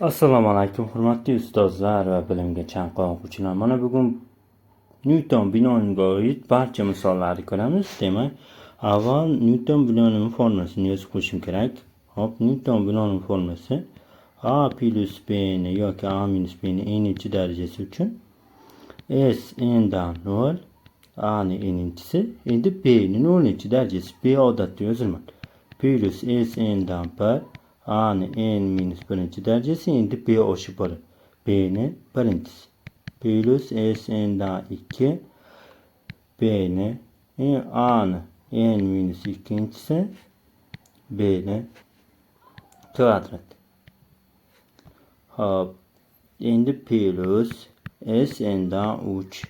Assalomu alaykum, hurmatli ustozlar va bilimga chanqoq o'quvchilar. Mana bugun Newton binoniga oid barcha misollarni ko'ramiz. Demak, avval Newton binonining formulasini yozib qo'yishim kerak. Hop, Newton binonining formulasi A plus B ni yoki A minus B ni n'inchi darajasi uchun S n'dan 0, A ni n'inchisi, endi B ni 0'inchi darajasi. B odatda yozilmaydi. Plus S n'dan 1, A ni n minus 1'inchi darajasi, endi B oshib boradi. B ni birinchisi. Plus S n'dan 2, B ni A ni n minus 2'inchisi, B ni kvadrat. Hop, endi plus S n'dan 3,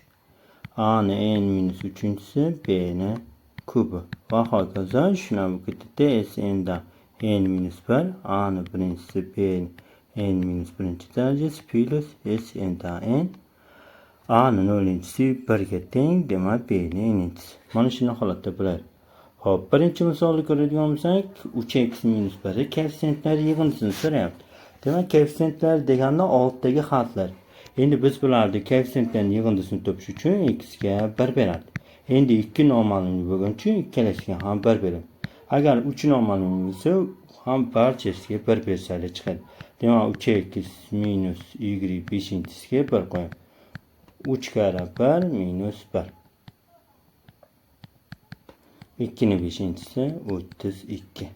A ni n minus 3'inchisi, B ni kubi va hokazo. Shuna bu ketdi. S n'dan n minus 1, A ni birinchisi, B ni n minus 1'inchi darajasi plus S n'dan n, A ni 0'inchisi 1 ga teng, demak B ni n'inchisi. Mana shunday holatda bo'ladi. Hop, birinchi misolni ko'radigan bo'lsak, 3x minus 1 koeffitsiyentlar yig'indisini so'rayapti. Demak, koeffitsiyentlar deganda altdagi xatlar. Endi biz bularni koeffitsiyentlarning yig'indisini topish uchun x ga 1 beradi. Endi 2 noma'lum bo'lgani uchun ikkalasiga ham 1 beradi. Agar 3 noma'lum bo'lsa, ham barchasiga 1 bersali chiqadi. Demak, 3x minus y 5-chisiga 1 qo'yamiz. 3 kara 1 minus 1. 2 ni 5-chisi 32.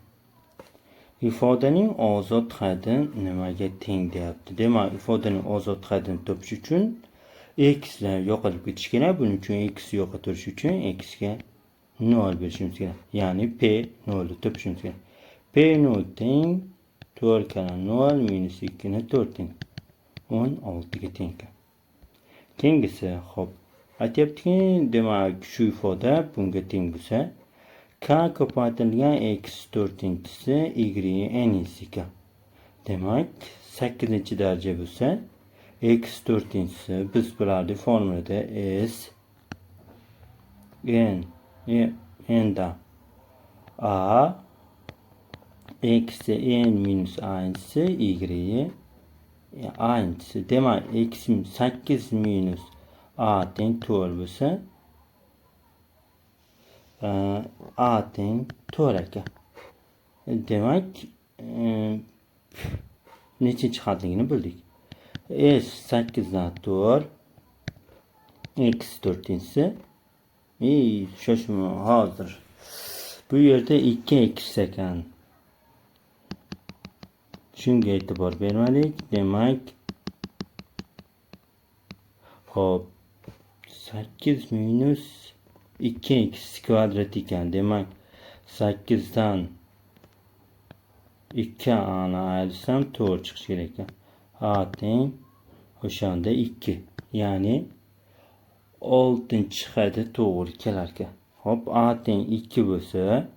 Ifodaning ozod hadi nimaga teng deyapti? Demak, ifodaning ozod hadini topish uchun x lar yo'qolib ketishi kerak. Buning uchun x yo'qotish uchun x ga 0 berishimiz kerak. Ya'ni p 0 ni topishimiz kerak. P 0 teng 4 kara 0 minus 2 ni 4 teng. 16 ga teng. Keyingisi, hop, aytyaptiki, demak, shu ifoda bunga teng bo'lsa, k ko'paytirilgan x 4-chisi y n'isi. Demak, 8-daraja bo'lsa, x 4-chisi biz bularni formulada s n'dan a eksi n minus a'nchisi y a'nchisi. Demak, x 8 minus a teng 4 bo'lsa, a teng 4 ekan. Demak, nechinchi xatligini bildik. S 8 dan 4 x 4'inchisi shoshma hozir. Bu yerda 2x ekan. Shunga e'tibor bermadik. Demak, hop, 8 minus 2x kvadrat ekan. Demak, 8 dan 2 ani ayrsam 4 chiqishi kerak ekan. A teng o'shanda 2. Ya'ni 6-chi hadi to'g'ri kelar ekan. Hop, A teng 2 bo'lsa,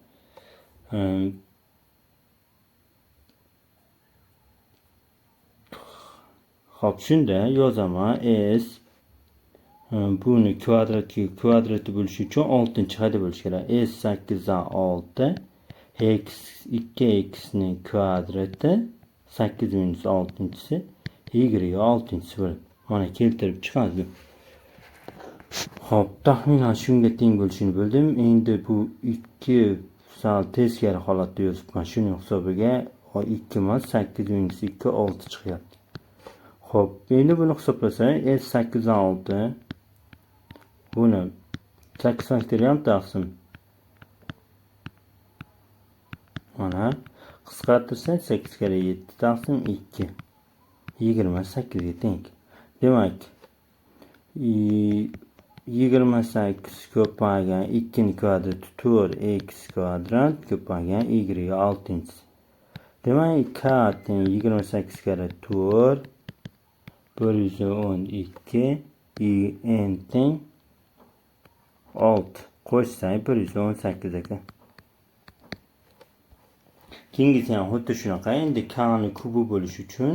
hop, shunda yozaman. S buni kvadrati bo'lishi uchun 6-chi hadi bo'lishi kerak. S 8 dan 6, x 2x ning kvadrati 8 minus 6-chisi y 6-chisi bo'ladi. Mana keltirib chiqamiz. Hop, taxminan shunga teng bo'lishini bildim. Endi bu 2 sal teskari holatda yozibman. Shuning hisobiga 2 emas, 8 minus 2 6 chiqyapti. Hop, endi buni hisoblasak, s 8 dan 6, buni 8 faktorial taqsim, mana qisqartirsak 8 kare 7 taqsim 2 28 ga teng. Demak, 28 ko'paygan 2 ning kvadrati 4x kvadrat ko'paygan y 6-chisi. Demak, k teng 28 kare 4 112, n teng 6 qo'shsak 118 ekan. Keyingisi ham xuddi shunaqa. Endi k ni kubi bo'lish uchun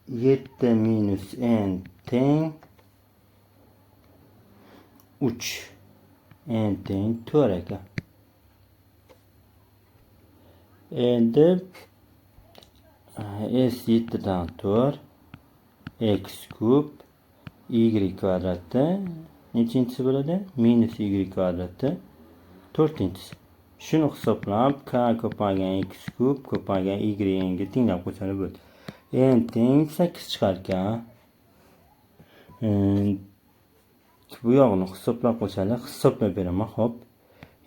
7 minus n teng 3, n teng 4 ekan. Endi S 7'dan 4 x kub y kvadratda nechinchisi bo'ladi? Minus y kvadratda 4-inchisi. Shuni hisoblab k ko'paygan x kub ko'paygan y ga tenglab qo'ysalar bo'ladi. n teng 8 chiqar ekan. Bu yog'ini hisoblab qo'ysalar, hisoblab beraman. Xo'p.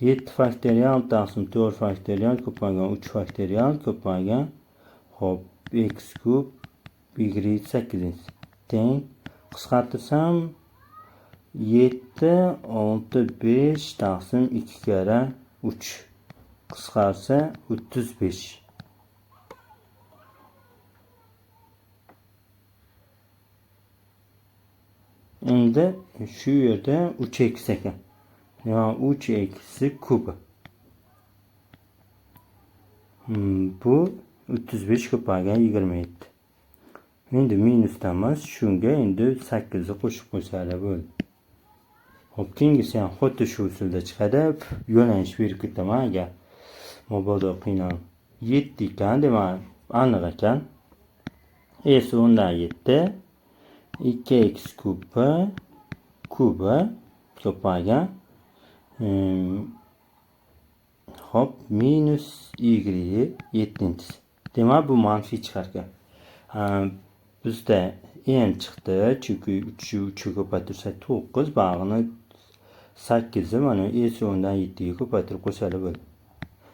7 faktorial taqsim 4 faktorial ko'paygan 3 faktorial ko'paygan xo'p x kub y 8 teng qisqartirsam 7 6 5 taqsim 2 kara 3 qisqarsa 35. Endi shu yerda 3x ekan. Yani 3x kubi. Bu 35 ko'paygan 27. Endi minusdan emas, shunga endi 8 ni qo'shib qo'ysalar bo'ldi. Xo'p, keyingisi ham xuddi shu usulda chiqadi. Yo'nalish berib ketaman agar mabodo qiynalib. 7 ekan, demak, aniq ekan. S 10dan 7 2x kubi ko'paygan hop minus y 7-inchisi. Demak, bu manfiy chiqar ekan. Bizda n chiqdi, chunki 3 ko'paytirsak 9, bag'ini 8 ni mana s 10dan 7 ga ko'paytirib qo'ysalar bo'ladi.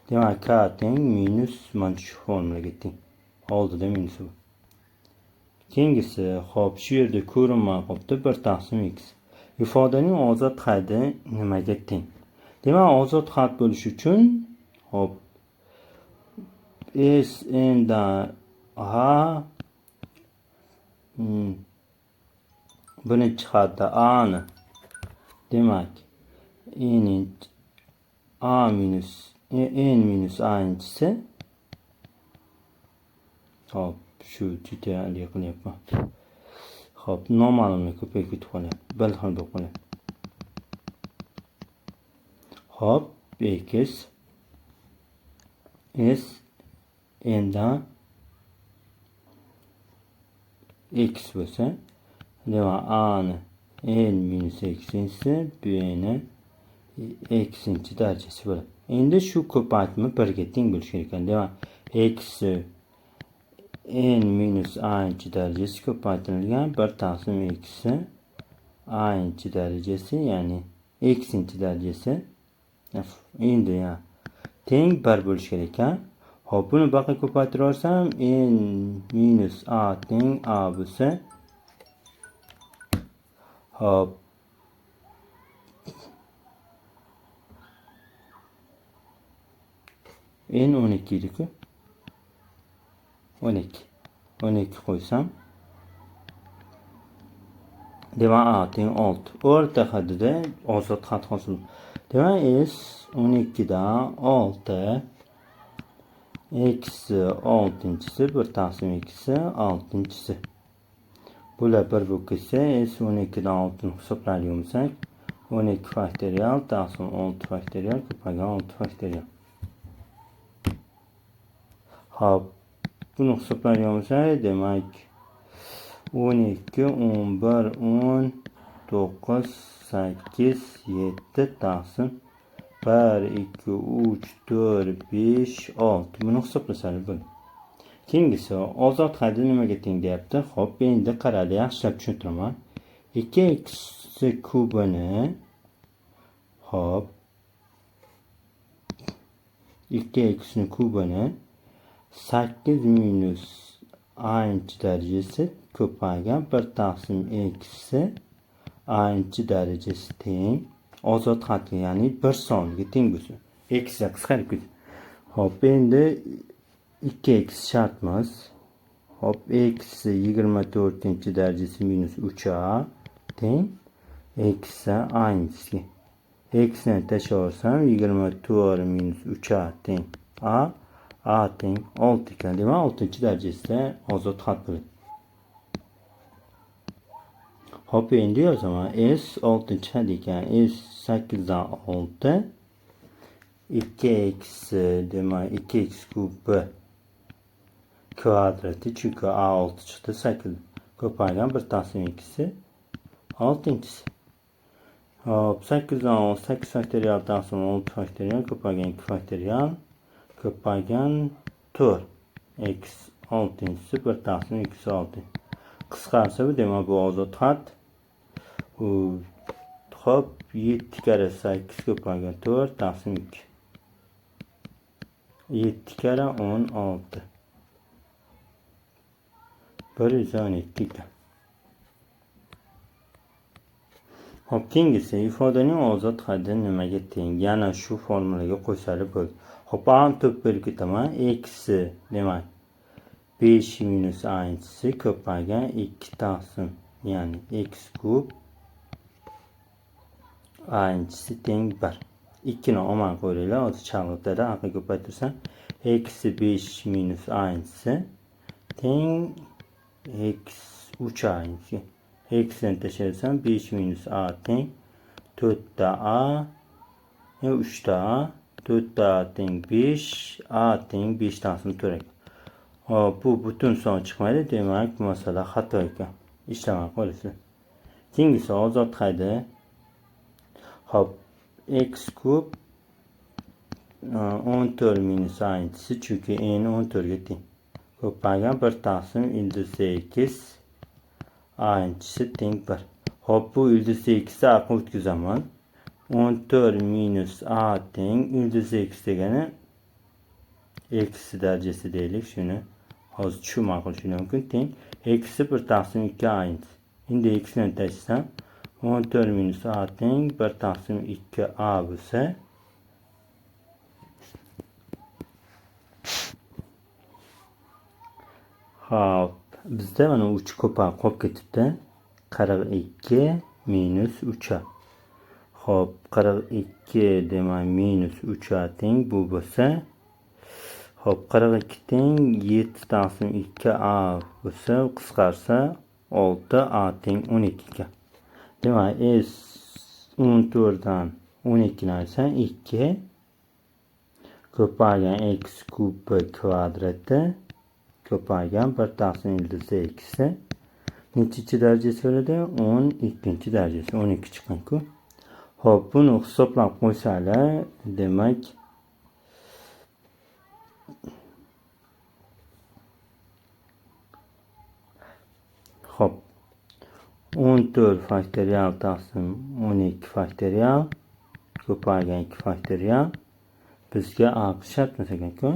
Demak, k teng minus mana shu formulaga teng. Oldida minus bor. Keyingisi, hop, shu yerda ko'rinmay qolibdi 1 taqsim x. Ifodaning ozod haddi nimaga teng? Demak, ozod had bo'lishi uchun hop s n dan a birinchi hadda a ni demak n minus a inchisi hop shu juda qilyapman. Hop, noma'lumni ko'payib ketib qolyapti. Bir xil bo'lib qolyapti. Hop, x s n dan x bo'lsa, demak a ni n minus x inchisi, b ni x inchi darajasi bo'ladi. Endi shu ko'paytma 1 ga teng bo'lishi kerak ekan. Demak, x n minus a inchi darajasi ko'paytirilgan 1 taqsim x a inchi darajasi, ya'ni x inchi darajasi endi ya teng 1 bo'lishi kerak ekan. Hop, buni baqa ko'paytirib olsam, n minus a teng a bo'lsa, hop n 12 edi-ku. 12 qo'ysam, demak a teng 6. O'rta haddida ozod had hosil. Demak, s 12 dan 6 x 6-inchisi 1 taqsim x 6-inchisi. Bular 1 bo'lib ketsa, s 12 dan 6 ni hisoblaydigan bo'lsak, 12 faktorial taqsim 6 faktorial ko'paygan 6 faktorial. Hop, buni hisoblaydigan bo'lsak, demak 12 11 10 9 8 7 taqsim 1 2 3 4 5 6. Buni hisoblasak bo'ladi. Keyingisi, ozod haddi nimaga teng deyapti? Hop, endi qaradi, yaxshilab tushuntiraman. 2x kubini hop 2x ni kubini 8 minus a inchi darajasi ko'paygan 1 taqsim x a inchi darajasi teng ozod haddi, ya'ni 1 songa teng bo'lsin. X ga qisqarib ketdi. Hop, endi 2x shartimiz. Hop, x 24 darajasi minus 3a teng x a inchisi. X ni tashlab olsam 24 minus 3a teng a teng 6 ekan. Demak, 6-darajasida ozod had bo'ladi. Hop, endi yozaman. S 6-had ekan. S 8 dan 6 2x demak 2x kubi kvadrati. Çünkü A6 çıktı 8. Ko'paygan 1 taqsim 2'si 6'ncisi. Hop 8'dan 8 faktorial taqsim 6 faktorial ko'paygan 2 faktorial ko'paygan 4 x 6'ncisi 1 taqsim 2'si 6. Qisqarsa bu demak bu ozod xat. Hop 7 kare 8 ko'paygan 4 taqsim 2. 7 kare 16. 112 ekan. Hop keyingisi ifodaning ozod haddi nimaga teng? Yana shu formulaga qo'shilib bo'ldi. Hop a'ni to'p bo'lib ketaman. Eksi demak 5 minus a'nisi ko'paygan 2 taqsim ya'ni x kub a'nisi teng 1. 2 ni omon qo'yinglar. Hozir chalg'itadi. Aql ko'paytirsam eksi 5 minus a'nisi teng x 3 a'nisi. X'ni tashlarsam 5 minus a teng 4 ta a 3 ta a 4 ta a teng 5 a teng 5 taqsim 4 ekan. Hop bu butun son chiqmaydi. Demak bu masala xato ekan. Ishlamay qo'yasizlar. Keyingisi ozod haddi. Hop x kub 14 minus a'nisi chunki n 14 ga teng. Ko'paygan 1 taqsim ildiz 8 a'nisi teng 1. Hop bu ildiz 8'ni aql o'tkazaman. 14 minus a teng ildiz 8 degani x darajasi deylik. Shuni hozir tushunmay qolishim mumkin. Teng eksi 1 taqsim 2 a'nisi. Endi x ni tashlasam 14 minus a teng 1 taqsim 2 a bo'lsa hop bizda mana 3 ko'payib qolib ketibdi. 42 minus 3a. Hop 42 demak minus 3a teng bu bo'lsa hop 42 teng 7 taqsim 2a bo'lsa qisqarsa 6a teng 12 ekan. Demak s 14 dan 12 ni ayrsam 2 ko'paygan x kub kvadrati ko'paygan 1 taqsim ildiz 2'si nechinchi darajasi bo'ladi? 12 darajasi. 12 chiqqan-ku. Hop buni hisoblab qo'ysalar demak hop 14 faktorial taqsim 12 faktorial ko'paygan 2 faktorial bizga a shartmas ekan-ku.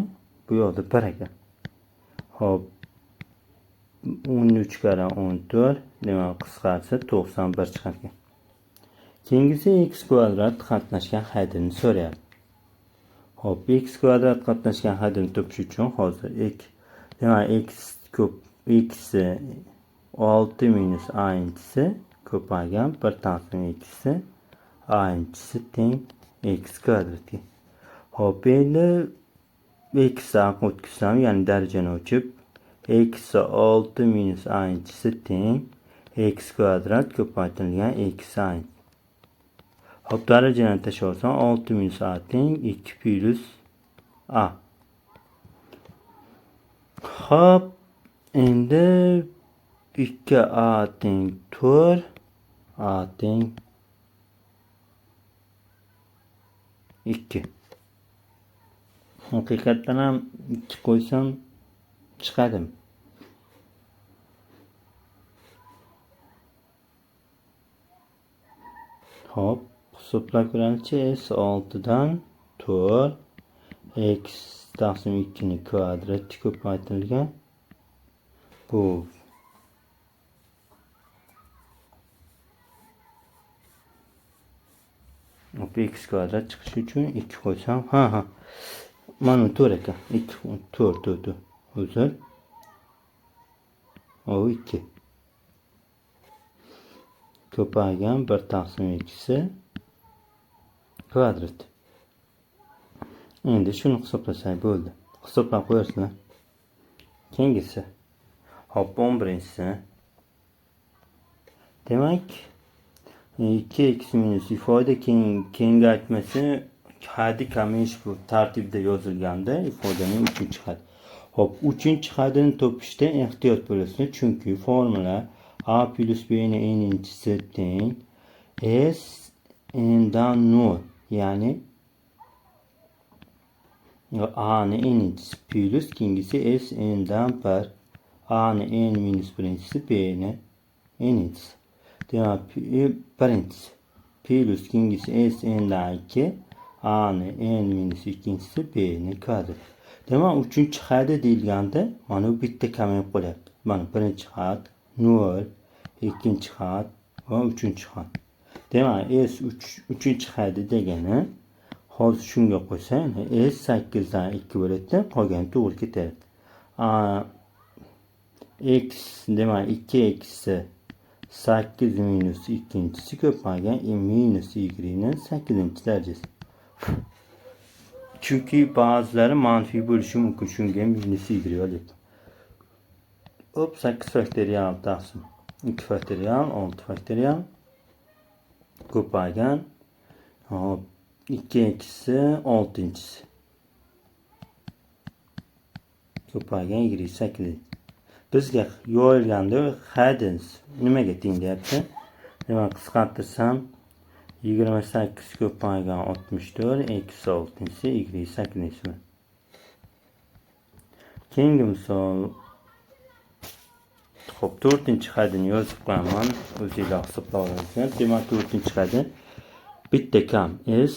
Bu yoqda 1 ekan. Hop 13 kare 14 demak qisqarsa 91 chiqar ekan. Keyingisi x kvadrat qatnashgan haddini so'rayapti. Hop x kvadrat qatnashgan haddini topish uchun hozir demak x ko'p x 6 minus a'nisi ko'paygan 1 taqsim 2'si a'nisi teng x kvadratga. Hop endi x aql o'tkazsam ya'ni darajani o'chib x 6 minus a'nisi teng x kvadrat ko'paytirilgan x a'nisi. Hop darajani tashlarsam 6 minus a teng 2 plus a. Hop endi 2a teng 4 a teng 2. Haqiqatan ham 2 qo'ysam chiqadimi? Hop hisoblab ko'raylikchi. S 6 dan 4 x taqsim 2 ni kvadrati ko'paytirilgan bu x kvadrat chiqishi uchun 2 qo'ysam mana 4 ekan. 2 4 o'zir o 2 ko'paygan 1 taqsim 2'si kvadrat. Endi shuni hisoblasak bo'ldi. Hisoblab qo'yarsizlar. Keyingisi hop 11-si. Demak 2x minus ifoda kengaytmasi haddi kamish bu tartibda yozilganda ifodaning 3-chi haddi. Hop, uchinchi hadini topishda ehtiyot bo'lasizlar. Chunki formula a plus b'ni n'inchisi teng s n'dan 0. Ya'ni a'ni n'inchisi plus keyingisi s n'dan 1. a'ni n minus birinchisi b'ni n'inchisi. Demak, birinchisi plus keyingisi s n'dan 2. a'ni n minus ikkinchisi b'ni kvadrat. Demak, uchinchi had deyilganda mana bu bitta kamayib qolyapti. Mana birinchi had 0, ikkinchi had va uchinchi had. Demak, s uchinchi had degani hozir shunga qo'ysa, s 8 dan 2 bo'ladi, qolgani to'g'ri ketadi. X demak 2 eksi 8 minus ikkinchisi ko'paygan minus y ning 8-darajasi. Chunki ba'zilari manfiy bo'lishi mumkin, shunga minus y olyapti. Hop, 8 faktorial taqsim 2 faktorial 6 faktorial ko'paygan hop 2 eksi 6-inchisi ko'paygan 28. Bizga yo'yilganda hadis nimaga teng deyapti? Demak, qisqartirsam 28 ko'paygan 64 eksi 6-inchisi 28. Keyingi misol. Hop, 4-chi hadini yozib qo'yaman. O'zingizlar hisoblab olasizlar. Demak, 4-chi hadi bitta kam s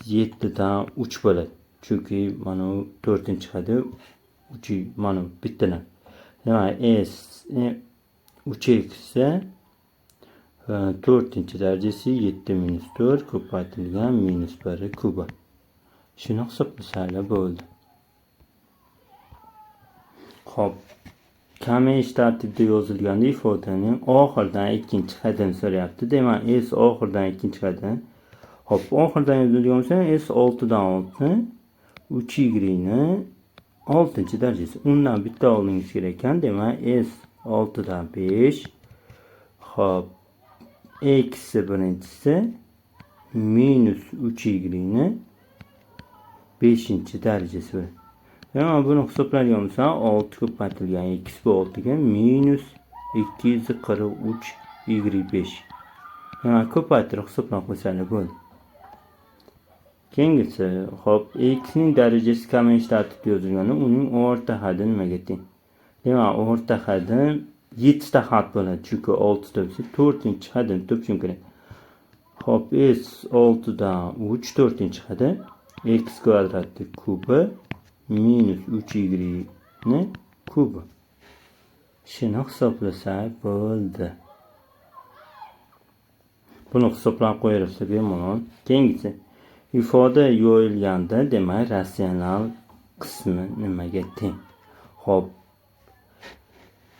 7 dan 3 bo'ladi. Chunki mana 4-chi hadi 3 mana bittadan. Demak, s 3 eksi 4-chi darajasi 7 minus 4 ko'paytirilgan minus 1 kubi. Shuni hisoblasangiz bo'ldi. Hop, kamayish tartibida yozilgan ifodaning oxiridan ikkinchi hadini so'rayapti. Demak, s oxiridan ikkinchi hadi. Hop, oxiridan yozilgan bo'lsa s 6 dan 6 3y ning 6-chi darajasi. Undan bitta olingiz kerak ekan. Demak, s 6 dan 5. Hop, eksi birinchisi minus 3y ning 5-darajasi. Demak, buni hisobladigan bo'lsa 6 ko'paytirilgan x bu 6 ga minus 243 y5. Demak, ko'paytirib hisoblab qo'ysangiz bo'ldi. Keyingisi, hop, x ning darajasi kamayish tartibida yozilganda uning o'rta hadi nimaga teng? Demak, o'rta hadi 7 ta had bo'ladi. Chunki 6 ta bo'lsa 4-chi hadini topishim kerak. Hop, s 6 dan 3 4-chi hadi x kvadratning kubi minus 3y ning kubi. Shuni hisoblasak bo'ldi. Buni hisoblab qo'yarsiz bemalol. Keyingisi, ifoda yo'yilganda, demak, ratsional qismi nimaga teng? Hop,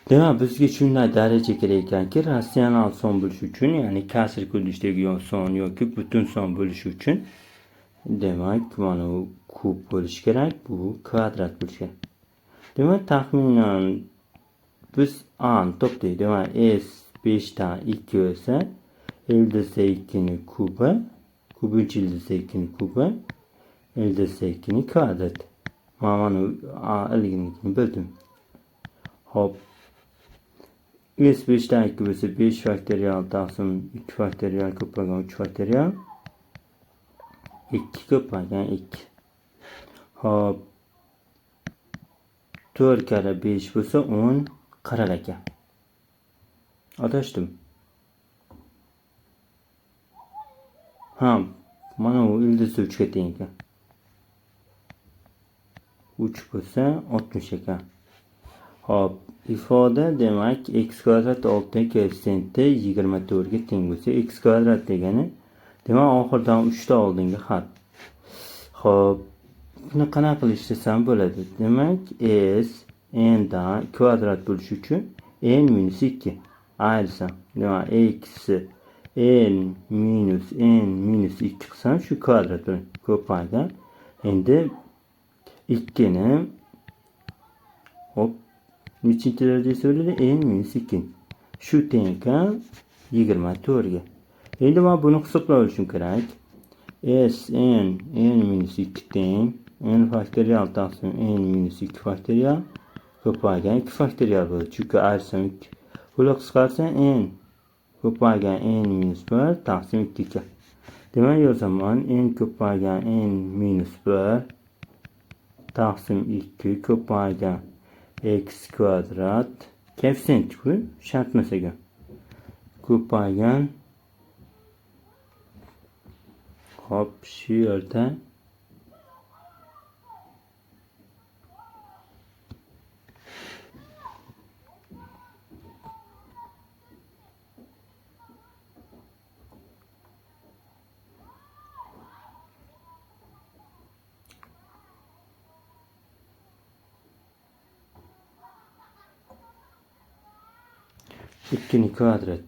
demak, bizga shunday daraja kerak ekanki, ratsional son bo'lishi uchun, ya'ni kasr ko'rinishdagi son yoki butun son bo'lishi uchun, demak, mana bu kub bo'lishi kerak, bu kvadrat bo'lishi kerak. Demak, taxminan biz a ni topdik. Demak, s 5 dan 2 bo'lsa, ildizda 2 ning kubi, kubinchi ildizda 2 ning kubi, ildizda 2 ning kvadrati. Mana a ilginlikni bildim. Hop, s 5 dan 2 bo'lsa 5 faktorial taqsim 2 faktorial ko'paygan 3 faktorial 2 ko'paygan 2. Hop, 4 kare 5 bo'lsa 10 qarar ekan. Adashdim. Ha, mana bu ildizda 3 ga teng ekan. 3 bo'lsa 60 ekan. Hop, ifoda demak x kvadrat 6 koeffitsiyenti 24 ga teng bo'lsa, x kvadrat degani demak oxirdan 3 ta oldingi had. Hop, buni qanaqa qilib ishlasam bo'ladi? Demak, s n dan kvadrat bo'lishi uchun n minus 2 ayrsam. Demak, eksi n minus 2 qilsam shu kvadrat bilan ko'paygan. Endi 2 ni hop, nechinchi darajasi bo'ladi? n minus 2. Shu teng ekan 24 ga. Endi men buni hisoblab olishim kerak. S n minus 2 teng n faktorial taqsim n minus 2 faktorial ko'paygan 2 faktorial bo'ladi. Chunki ayrsam 2. Bular qisqarsa n ko'paygan n minus 1 taqsim 2 ga. Demak yozaman n ko'paygan n minus 1 taqsim 2 ko'paygan x kvadrat koeffitsient-ku shartmasaga ko'paygan hop shu yerda ikkini kvadrat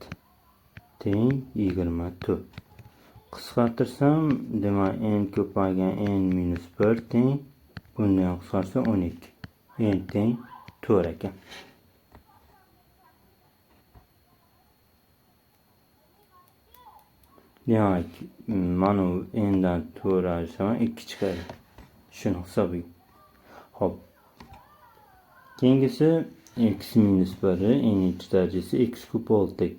teng 24. Qisqartirsam, demak n ko'paygan n minus 1 teng bundan qisqarsa 12. N teng 4 ekan. Demak, mana n dan 4 ayırsam 2 chiqadi. Shuni hisobiga. Hop. Keyingisi x minus 1 n darajasi x kub oldik.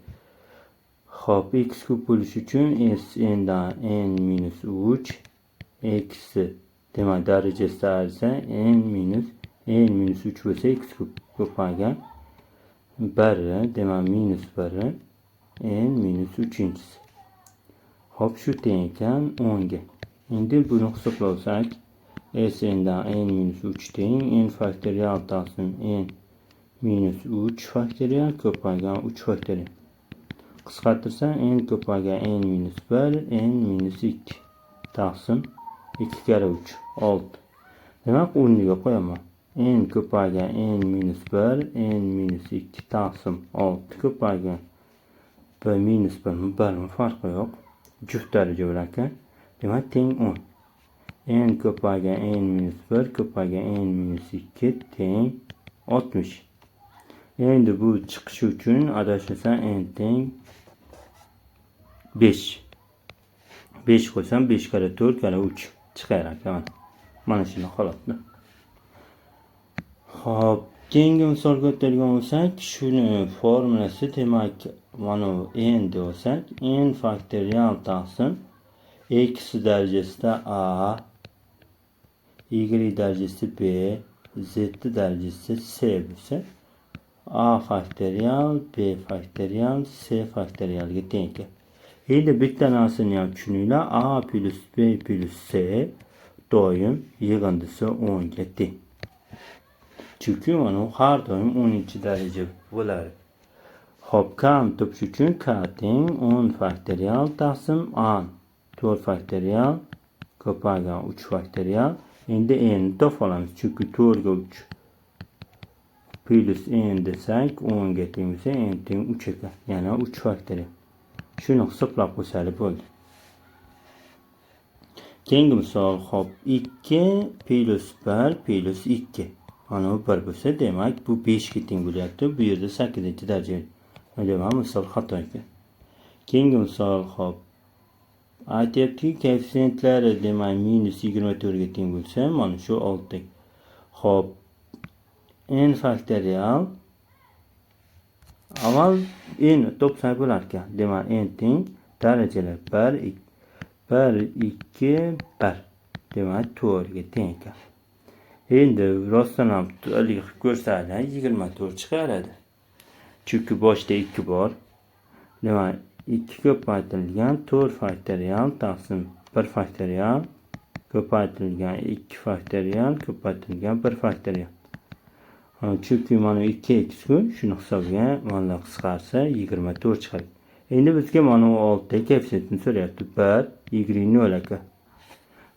Hop, x kub bo'lish uchun s n dan n minus 3 x demak darajasi ayirsa n minus 3 bo'lsa x kub ko'paygan 1 demak minus 1 n minus 3-inchisi. Hop, shu teng ekan 10 ga. Endi buni hisoblasak s n dan n minus 3 teng n faktorial taqsim n minus 3 faktorial ko'paygan 3 faktorial. Qisqartirsam n ko'paygan n minus 1 n minus 2 taqsim 2 kare 3 6. Demak o'rniga qo'yaman. N ko'paygan n minus 1 n minus 2 taqsim 6 ko'paygan 1 minus 1 farqi yo'q. Juft daraja bo'lar ekan. Demak teng 10. N ko'paygan n minus 1 ko'paygan n minus 2 teng 60. Endi bu chiqishi uchun adashmasam n teng 5. 5 qo'ysam 5 kare 4 kare 3 chiqar ekan. Mana shuni holatda. Hop, keyingi misolga o'tadigan bo'lsak, shuni formulasi demak mana n desak, n faktorial taqsim x darajasida a, y darajasi b, z darajasi c bo'lsa, a faktorial, b faktorial, c faktorialga teng ekan. Endi bitta narsani ham tushuninglar, a plus b plus c doim yig'indisi 10 ga teng. Chunki mana har doim 10 daraja bo'ladi. Hop, k'ni topish uchun k teng 10 faktorial taqsim a 4 faktorial ko'paygan 3 faktorial. Endi n topa olamiz, chunki 4 ga 3 plus n desak 10 ga teng bo'lsa n teng 3 ekan. Yana 3 faktorial. Shuni hisoblab qo'ysak bo'ldi. Keyingi misol, hop, 2 plus 1 plus 2. Mana bu 1 bo'lsa, demak bu 5 ga teng bo'lyapti. Bu yerda 8-daraja. Demak, misol xato ekan. Keyingi misol, hop, aytyaptiki, koeffitsientlari demak minus 24 ga teng bo'lsa, mana shu 6. Hop, n faktorial avval n topsak bo'lar ekan. Demak, n teng darajalar 1 2 1. Demak 4 ga teng ekan. Endi rostdan ham qilib ko'rsatlar 24 chiqaradi. Chunki boshda 2 bor. Demak 2 ko'paytirilgan 4 faktorial taqsim 1 faktorial ko'paytirilgan 2 faktorial ko'paytirilgan 1 faktorial. Chunki mana 2x ku, shuni hisobiga mana qisqarsa 24 chiqadi. Endi bizga mana 6 koeffitsiyentni so'rayapti. 1 y 0 ekan.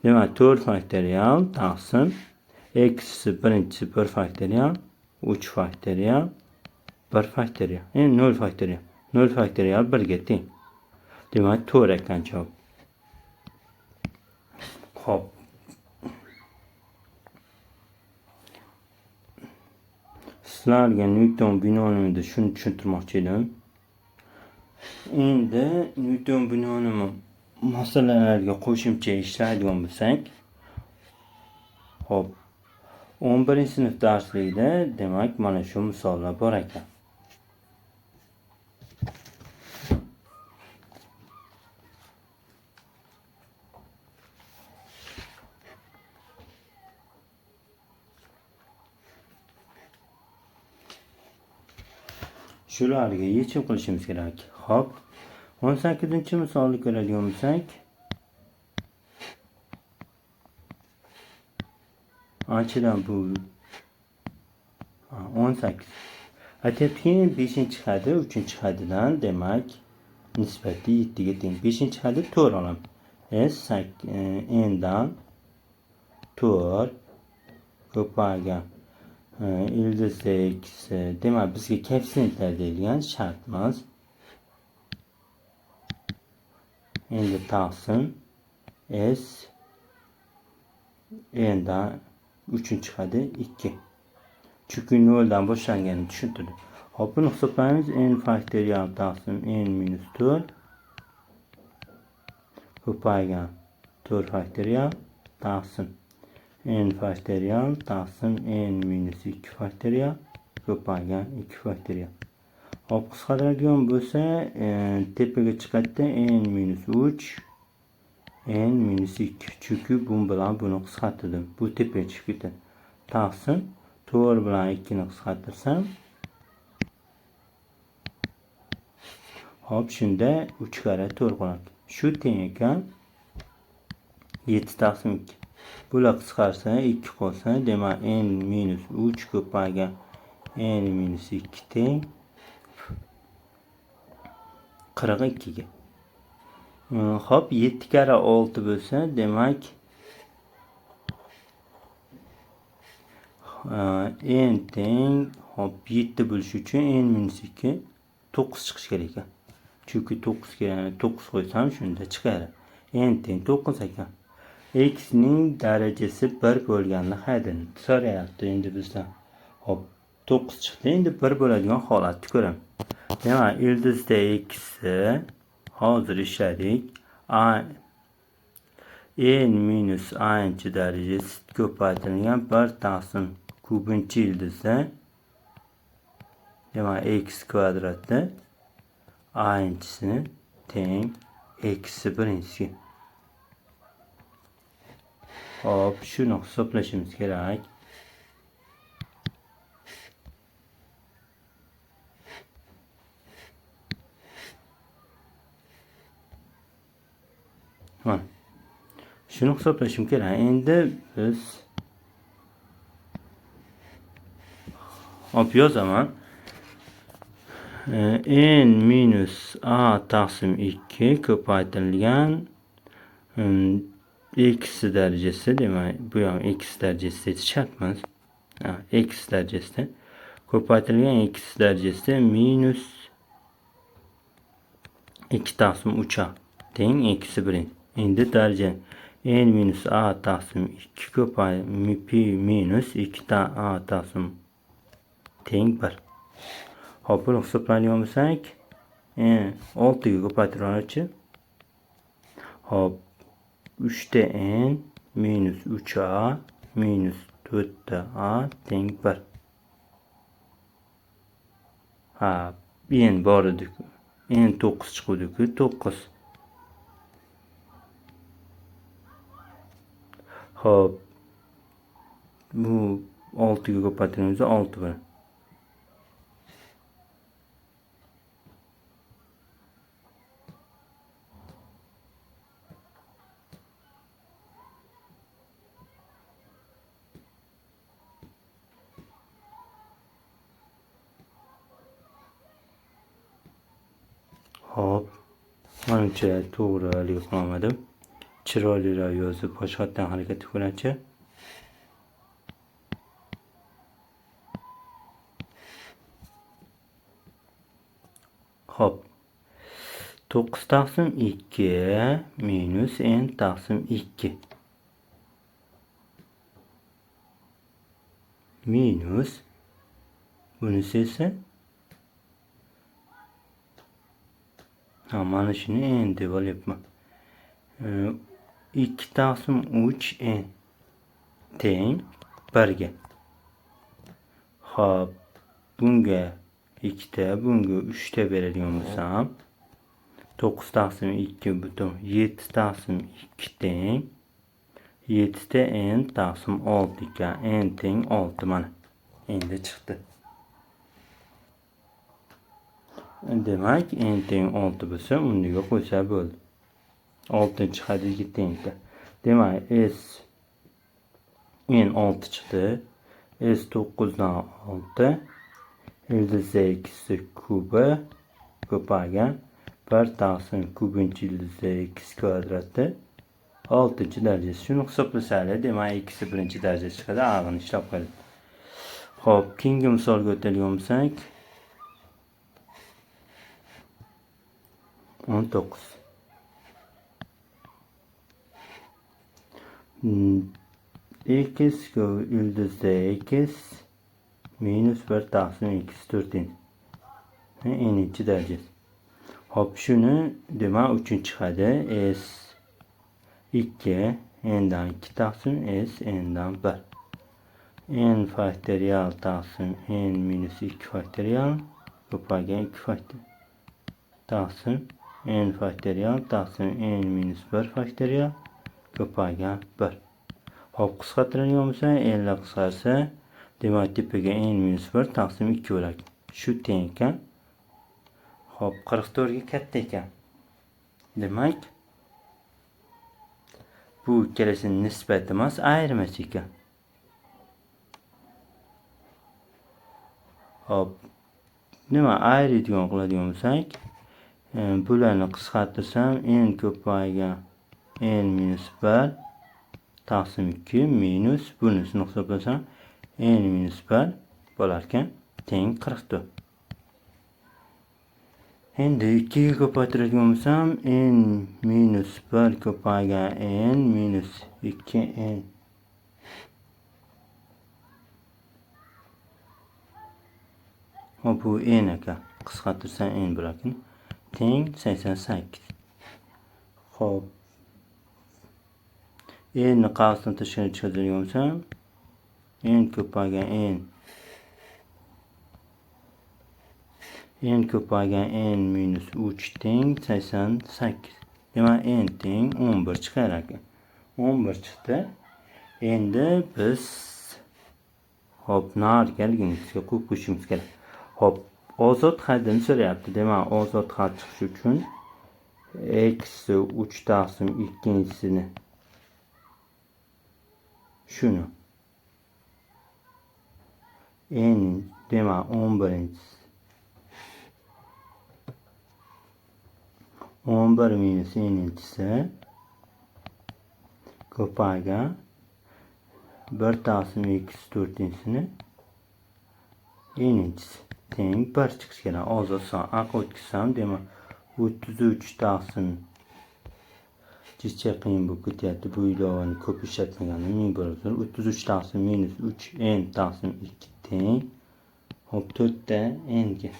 Demak 4 faktorial taqsim x birinchisi 1 faktorial 3 faktorial 1 faktorial. Endi 0 faktorial. 0 faktorial 1 ga teng. Demak 4 ekan javob. Hop. Sizlarga Newton binomida shuni tushuntirmoqchi edim. Endi Newton binomini masalalarga qo'shimcha ishlaydigan bo'lsak, hop, 11 sinf darsligida demak mana shu misollar bor ekan. Shularga yechim qilishimiz kerak. Xo'p, 18-misolni ko'radigan bo'lsak, anchadan bu 18. Aytyaptiki, 5-haddi 3-haddidan demak nisbati 7 ga teng. 5-haddi 4 olamiz. N'dan 4 ko'paygan ildizda x, demak bizga koeffitsiyentlar deyilgan shart emas. Endi taqsim s n'dan 3-haddi 2. Chunki 0 dan boshlanganini tushuntirdi. Hop, buni hisoblaymiz. N faktorial taqsim n minus 4 ko'paygan 4 faktorial taqsim n faktorial taqsim n minus 2 faktorial ko'paygan 2 faktorial. Hop, qisqaradigan bo'lsa, tepaga chiqadi n minus 3 n minus 2. Chunki bu bilan buni qisqartirdim. Bu tepaga chiqib ketadi. Taqsim 4 bilan 2 ni qisqartirsam, hop, shunda 3 kare 4 qoladi. Shu teng ekan 7 taqsim 2. Bular qisqarsa 2 qolsa, demak n minus 3 ko'paygan n minus 2 teng 42 ga. Hop, 7 kare 6 bo'lsa, demak n teng, hop, 7 bo'lish uchun n minus 2 9 chiqish kerak ekan. Chunki 9 ga 9 qo'ysam shunda chiqadi. N teng 9 ekan. X ning darajasi 1 bo'lganini haydini so'rayapti endi bizdan. Hop, 9 chiqdi. Endi 1 bo'ladigan holatni ko'ramiz. Demak, ildizda x hozir ishladik. N minus a-chi darajasi ko'paytirilgan 1 taqsim kubinchi ildizda, demak x kvadratda a-chisini teng eksi birinchisiga. Hop, shuni hisoblashimiz kerak. Mana shuni hisoblashim kerak. Endi biz hop yozaman. N minus a taqsim 2 ko'paytirilgan x darajasi, demak bu ham x darajasida shartmas. X darajasida ko'paytirilgan x darajasida minus 2 taqsim 3 teng eksi 1. Endi daraja n minus a taqsim 2 ko'paytirilgan pi minus 2 a taqsim teng 1. Hop, buni hisoblaydigan bo'lsak, 6 ga ko'paytiruvchi. Hop, 3 ta n minus 3a minus 4 ta a teng 1. n bor edi. N 9 chiquvdi-ku, 9. Hop, bu 6 ga ko'paytiramiz, 6 bilan. Hop, menimcha to'g'rilik qilmadim. Chiroyliroq yozib, boshqatdan harakat qilachi. Hop, 9 taqsim 2 minus n taqsim 2 minus bunisi esa mana shuni n deb olyapman. 2 taqsim 3 n teng 1 ga. Hop, bunga 2 ta, bunga 3 ta beradigan bo'lsam, 9 taqsim 2 butun 7 taqsim 2 teng 7 ta n taqsim 6 ekan. N teng 6 mana. Endi chiqdi. Demak, n teng 6 bo'lsa, unga qo'ysa bo'ldi. 6-chi hadga tengdir. Demak, s n 6 chiqdi. S 9 dan 6 ildizda x kubi ko'paygan 1 taqsim kubinchi ildizda x kvadrati 6-chi darajasi. Shuni hisoblasak, demak x birinchi daraja chiqadi. A'ni ishlab qo'ydik. Xo'p, keyingi misolga o'tadigan bo'lsak, 19. X ildizda x minus 1 taqsim x 4. N'inchi darajasi. Hop, shuni demak 3 chiqadi. S 2 n dan 2 taqsim s n dan 1. N faktorial taqsim n minus 2 faktorial ko'paygan 2 faktorial taqsim n faktorial taqsim n minus 1 faktorial ko'paygan 1. Hop, qisqartiradigan bo'lsa, n la qisqarsa, demak tepaga n minus 1 taqsim 2 bo'ladi. Shu teng ekan. Hop, 44 ga katta ekan. Demak, bu ikkalasining nisbati emas, ayirmasi ekan. Hop, nima ayiradigan qiladigan bo'lsak, bularni qisqartirsam, n ko'paygan n minus 1 taqsim 2 minus bunisini hisoblasam, n minus 1 bo'lar ekan, teng 44. Endi 2 ga ko'paytiradigan bo'lsam, n minus 1 ko'paygan n minus 2n hop, bu n ekan. Qisqartirsam n bo'lar ekan. Teng 88. Xo'p, n ni qavsdan tashqari chiqaradigan bo'lsam, n ko'paygan n ko'paygan n minus 3 teng 88. Demak, n teng 11 chiqar ekan. 11 chiqdi. Endi biz hop, nargaligimizga qo'yib qo'yishimiz kerak. Hop, ozod haddini so'rayapti. Demak, ozod had chiqish uchun x 3 taqsim 2-sini shuni n demak 11 minus n'inchisi ko'paygan 1 taqsim x 4-sini n'inchisi teng 1 chiqishi kerak. Ozod son aql o'tkazsam, demak 33 taqsim jicha qiyin bo'lib ketyapti. Bu ilovani ko'p ishlatmaganim ming bo'lsin. 33 taqsim minus 3 n taqsim 2 teng. Hop, 4 ta n ga.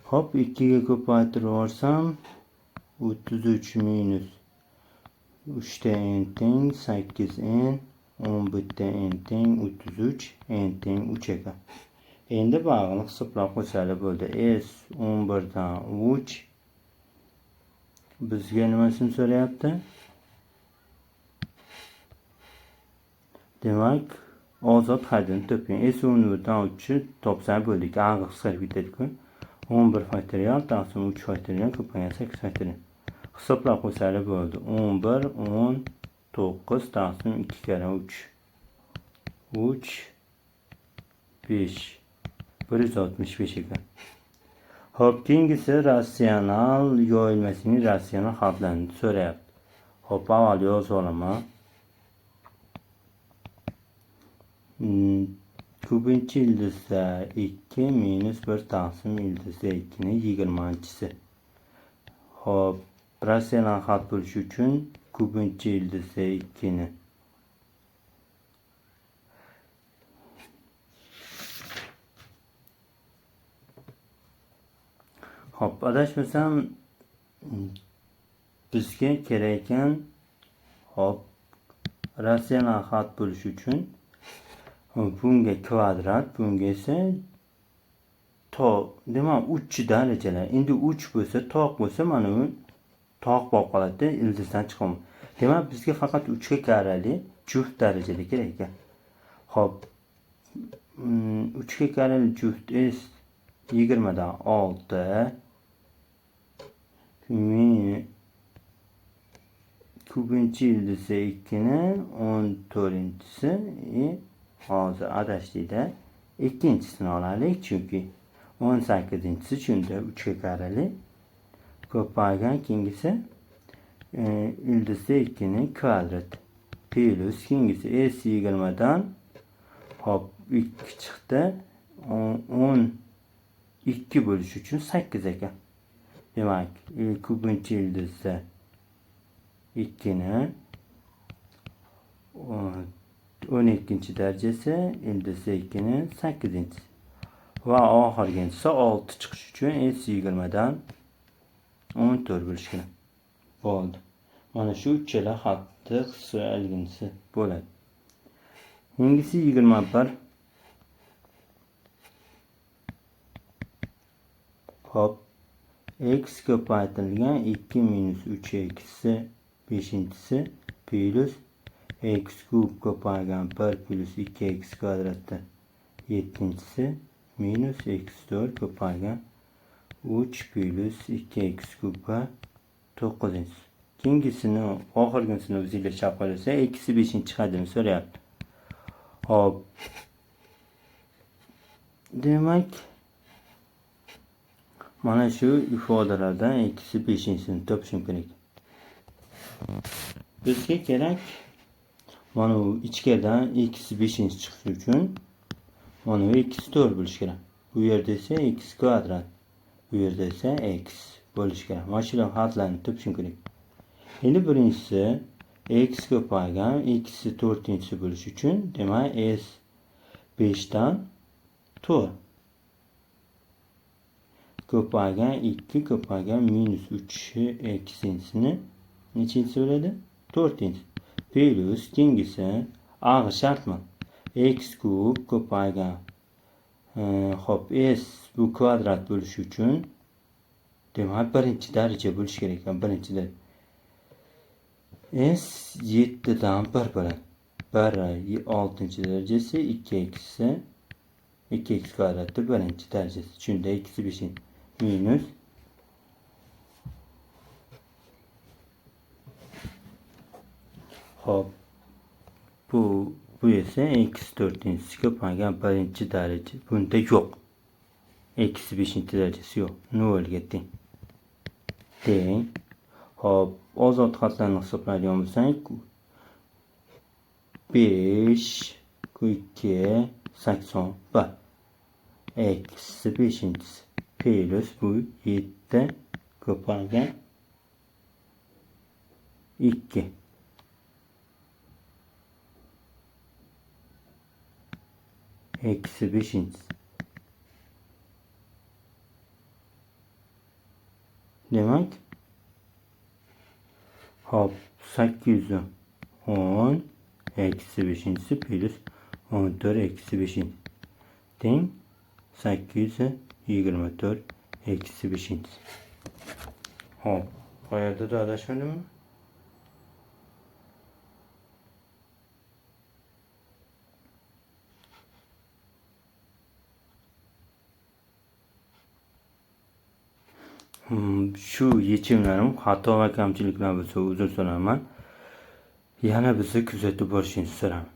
Hop, 2 ga ko'paytirib yuborsam, 33 minus 3 ta n teng 8 n, 11 ta n teng 33, n teng 3 ekan. Endi bag'ini hisoblab qo'ysak bo'ldi. S 11 dan 3 bizga nimasini so'rayapti? Demak, ozod haddini toping. S 11 dan 3 topsak bo'ldik. A'g'i qisqarib ketadi-ku. 11 faktorial taqsim 3 faktorial ko'paygan 8 faktorial. Hisoblab qo'ysak bo'ldi. 11 19 taqsim 2 kara 3 5 165 ekan. Hop, keyingisi ratsional yoyilmasining ratsional hadlarini so'rayapti. Hop, avval yozib olaman. Kubinchi ildizda 2 minus 1 taqsim ildizda 2 ni 20-chisi. Hop, ratsional had bo'lishi uchun kubinchi ildizda 2 ni hop, adashmasam bizga kerak ekan, hop, ratsional had bo'lishi uchun Bunga kvadrat, bunga esa tog'. Demak, 3 darajalar. Endi 3 bo'lsa, tog' bo'lsa, mana bu tog' bo'lib qoladi, ildizdan chiqadi. Demak, bizga faqat 3 ga karali juft darajada kerak ekan. Xo'p. 3 ga karali juft s 20 dan 6 ko'pinchi ildizda 2 ni 14-si hozir adashdik-da. Ikkinchisini olaylik, chunki 18-si shunda 3 ga karali ko'paygan keyingisi ildizda 2 ning kvadrati plus keyingisi s 20 dan hop 2 chiqdi. 12 bo'lish uchun 8 ekan. Demak, ko'pinchi ildizda 2 ni 12-darajasi, ildizda 2 ni 8-si. Va oxirgisi 6 chiqish uchun s 20 dan 14 bo'lish kerak. Bo'ldi. Mana shu uchala xatni hisoblanisi bo'ladi. Keyingisi 21. Hop. X ko'paytirilgan 2 minus 3x 5-si plus x kub ko'paygan 1 plus 2x kvadratda 7-si minus x4 ko'paygan 3 plus 2x kubga 9-si. Keyingisini, oxirgisini o'zingizlar chop qilsa, eksi 5 chiqadimi so'rayapti. Hop. Demak, mana shu ifodalardan eksi 5-sini topishim kerak. Bizga kerak mana bu ichkaridan eksi 5 chiqishi uchun mana bu eksi 4 bo'lishi kerak. Bu yerda esa x kvadrat, bu yerda esa x bo'lishi kerak. Mana shu xatlarni topishim kerak. Endi birinchisi x ko'paygan eksi 4-si bo'lish uchun, demak s 5 dan 4 ko'paygan 2 ko'paygan minus 3 eksinsini nechinchisi bo'ladi? 4-si. Plus keyingisi a shartmi? X kub ko'paygan hop s bu kvadrat bo'lishi uchun, demak birinchi daraja bo'lishi kerak ekan. Birinchida s 7 dan 1 bo'ladi. 1 6-darajasi 2x kvadratda 1-darajasi. Shunda eksi 5 minus hop bu esa eksi 4-si ko'paygan 1-daraja. Bunda yo'q. Eksi 5-darajasi yo'q. 0 ga teng. Hop, ozod xatlarni hisoblaydigan bo'lsak, 5 2 81 eksi 5-si plus bu 7 ko'paygan 2 eksi 5-si. Demak, hop 810 eksi 5-si plus 14 eksi 5 teng 824 eksi 5. Hop, qayerda da adashmadimmi? Shu yechimlarim xato va kamchiliklar bo'lsa uzr so'raman. Yana bizni kuzatib borishingizni so'raman.